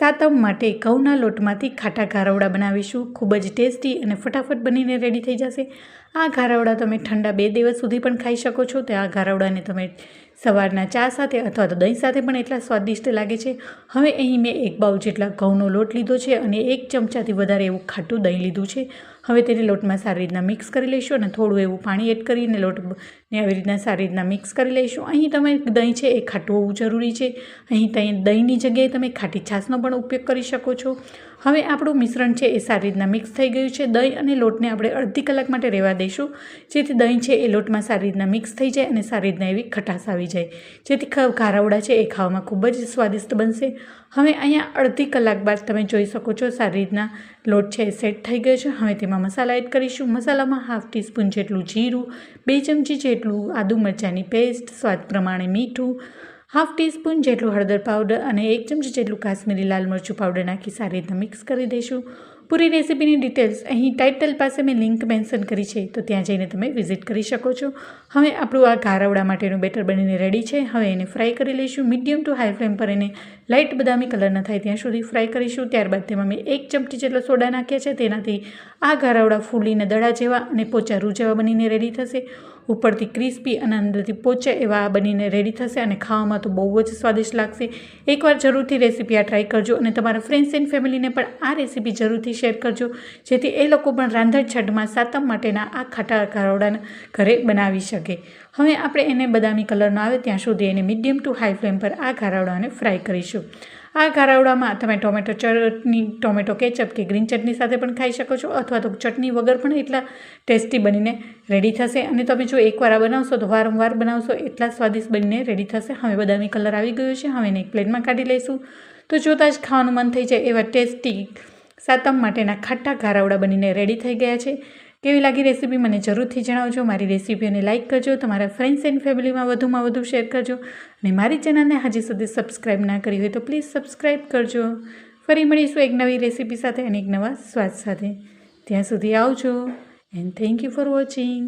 સાતમ માટે ઘઉંના લોટમાંથી ખાટા ઘારવડા બનાવીશું। ખૂબ જ ટેસ્ટી અને ફટાફટ બનીને રેડી થઈ જશે। આ ઘારવડા તમે ઠંડા 2 દિવસ સુધી પણ ખાઈ શકો છો। તો આ ઘારવડાને તમે સવારના ચા સાથે અથવા તો દહીં સાથે પણ એટલા સ્વાદિષ્ટ લાગે છે। હવે અહીં મેં 1 બાઉલ જેટલા ઘઉંનો લોટ લીધો છે અને 1 ચમચાથી વધારે એવું ખાટું દહીં લીધું છે। હવે તેને લોટમાં સારી રીતના મિક્સ કરી લઈશું અને થોડું એવું પાણી એડ કરીને લોટને આવી રીતના સારી રીતના મિક્સ કરી લઈશું। અહીં તમે દહીં છે એ ખાટું હોવું જરૂરી છે। અહીં દહીંની જગ્યાએ તમે ખાટી છાશનો પણ ઉપયોગ કરી શકો છો। હવે આપણું મિશ્રણ છે એ સારી રીતના મિક્સ થઈ ગયું છે। દહીં અને લોટને આપણે અડધી કલાક માટે રહેવા દઈશું, જેથી દહીં છે એ લોટમાં સારી રીતના મિક્સ થઈ જાય અને સારી રીતના એવી ખટાશ આવી જાય, જેથી ઘારવડા છે એ ખાવામાં ખૂબ જ સ્વાદિષ્ટ બનશે। હવે અહીંયા અડધી કલાક બાદ તમે જોઈ શકો છો સારી રીતના લોટ છે એ સેટ થઈ ગયો છે। હવે તેમાં મસાલા એડ કરીશું। મસાલામાં 1/2 ટીસ્પૂન જેટલું જીરું, 2 ચમચી જેટલું આદુ મરચાંની પેસ્ટ, સ્વાદ પ્રમાણે મીઠું, 1/2 ટીસ્પૂન જેટલું હળદર પાવડર અને 1 ચમચી જેટલું કાશ્મીરી લાલ મરચું પાવડર નાખી સારી રીતના મિક્સ કરી દઈશું। પૂરી રેસીપીની ડિટેલ્સ અહીં ટાઇટલ પાસે મેં લિંક મેન્શન કરી છે, તો ત્યાં જઈને તમે વિઝિટ કરી શકો છો। હવે આપણું આ ઘારવડા માટેનું બેટર બનીને રેડી છે। હવે એને ફ્રાય કરી લઈશું। મીડિયમ ટુ હાઈ ફ્લેમ પર એને લાઇટ બદામી કલર ન થાય ત્યાં સુધી ફ્રાય કરીશું। ત્યારબાદ તેમાં મેં 1 ચમચી જેટલો સોડા નાખ્યા છે, તેનાથી આ ઘારવડા ફૂલીને દડા જેવા અને પોચા રૂ જેવા બનીને રેડી થશે। ઉપરથી ક્રિસ્પી અને અંદરથી પોચા એવા બનીને રેડી થશે અને ખાવામાં તો બહુ જ સ્વાદિષ્ટ લાગશે। એકવાર જરૂરથી રેસીપી આ ટ્રાય કરજો અને તમારા ફ્રેન્ડ્સ એન્ડ ફેમિલીને પણ આ રેસીપી જરૂરથી શેર કરજો, જેથી એ લોકો પણ રાંધણછઠમાં સાતમ માટેના આ ખાટા ઘારવડાને ઘરે બનાવી શકે। હવે આપણે એને બદામી કલરનો આવે ત્યાં સુધી એને મીડિયમ ટુ હાઈ ફ્લેમ પર આ ઘારવડાને ફ્રાય કરીશું। આ ઘારવડામાં તમે ટોમેટો ચટણી, ટોમેટો કેચઅપ કે ગ્રીન ચટણી સાથે પણ ખાઈ શકો છો, અથવા તો ચટણી વગર પણ એટલા ટેસ્ટી બનીને રેડી થશે। અને તમે જો એકવાર આ બનાવશો તો વારંવાર બનાવશો એટલા સ્વાદિષ્ટ બનીને રેડી થશે। હવે બદામી કલર આવી ગયો છે। હવે એને એક પ્લેટમાં કાઢી લઈશું। તો જોતાં જ ખાવાનું મન થઈ જાય એવા ટેસ્ટી સાતમ માટેના ખાટા ઘારવડા બનીને રેડી થઈ ગયા છે। કેવી લાગી રેસીપી મને જરૂરથી જણાવજો। મારી રેસીપીઓને લાઇક કરજો, તમારા ફ્રેન્ડ્સ એન્ડ ફેમિલીમાં વધુમાં વધુ શેર કરજો અને મારી ચેનલને હજી સુધી સબસ્ક્રાઈબ ના કરી હોય તો પ્લીઝ સબસ્ક્રાઈબ કરજો। ફરી મળીશું એક નવી રેસીપી સાથે અને એક નવા સ્વાદ સાથે। ત્યાં સુધી આવજો and thank you for watching.